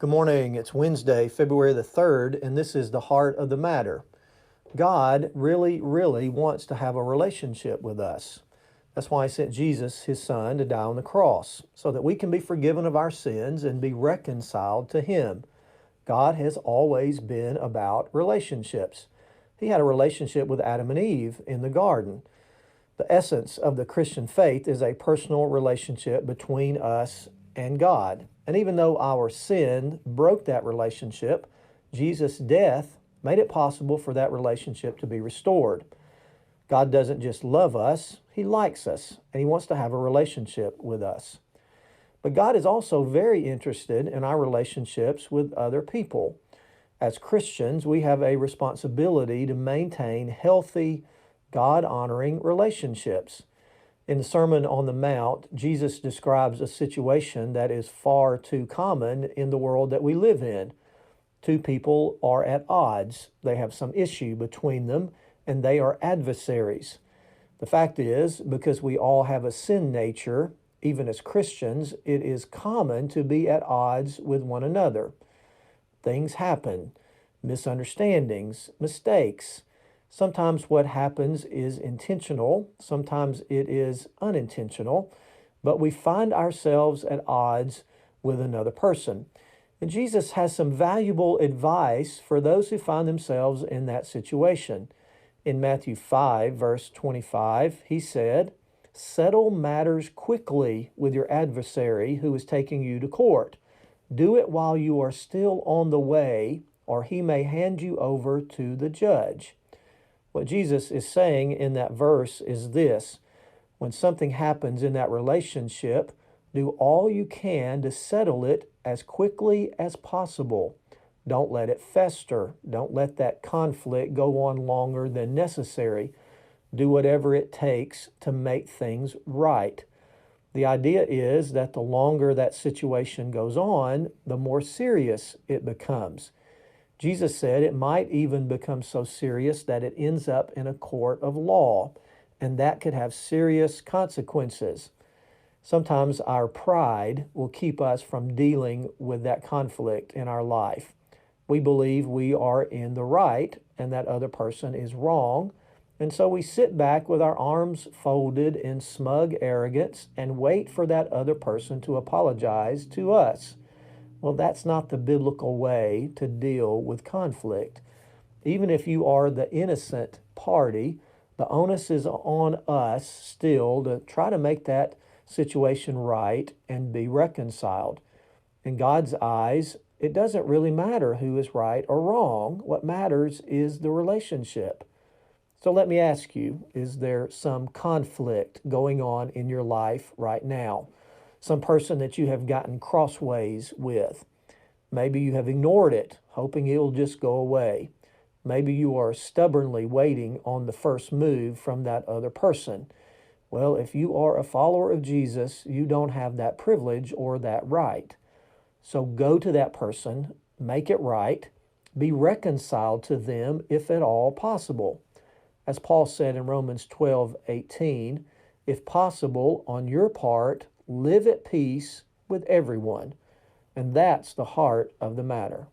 Good morning. It's Wednesday, February the 3rd, and this is the heart of the matter. God really, really wants to have a relationship with us. That's why He sent Jesus, His Son, to die on the cross, so that we can be forgiven of our sins and be reconciled to Him. God has always been about relationships. He had a relationship with Adam and Eve in the garden. The essence of the Christian faith is a personal relationship between us and God. And even though our sin broke that relationship, Jesus' death made it possible for that relationship to be restored. God doesn't just love us, He likes us, and He wants to have a relationship with us. But God is also very interested in our relationships with other people. As Christians, we have a responsibility to maintain healthy, God-honoring relationships. In the Sermon on the Mount, Jesus describes a situation that is far too common in the world that we live in. Two people are at odds. They have some issue between them, and they are adversaries. The fact is, because we all have a sin nature, even as Christians, it is common to be at odds with one another. Things happen, misunderstandings, mistakes. Sometimes what happens is intentional, sometimes it is unintentional, but we find ourselves at odds with another person. And Jesus has some valuable advice for those who find themselves in that situation. In Matthew 5, verse 25, He said, "Settle matters quickly with your adversary who is taking you to court. Do it while you are still on the way, or he may hand you over to the judge." What Jesus is saying in that verse is this: when something happens in that relationship, do all you can to settle it as quickly as possible. Don't let it fester. Don't let that conflict go on longer than necessary. Do whatever it takes to make things right. The idea is that the longer that situation goes on, the more serious it becomes. Jesus said it might even become so serious that it ends up in a court of law, and that could have serious consequences. Sometimes our pride will keep us from dealing with that conflict in our life. We believe we are in the right and that other person is wrong, and so we sit back with our arms folded in smug arrogance and wait for that other person to apologize to us. Well, that's not the biblical way to deal with conflict. Even if you are the innocent party, the onus is on us still to try to make that situation right and be reconciled. In God's eyes, it doesn't really matter who is right or wrong. What matters is the relationship. So let me ask you, is there some conflict going on in your life right now? Some person that you have gotten crossways with. Maybe you have ignored it, hoping it'll just go away. Maybe you are stubbornly waiting on the first move from that other person. Well, if you are a follower of Jesus, you don't have that privilege or that right. So go to that person, make it right, be reconciled to them if at all possible. As Paul said in Romans 12:18, if possible, on your part, live at peace with everyone. And that's the heart of the matter.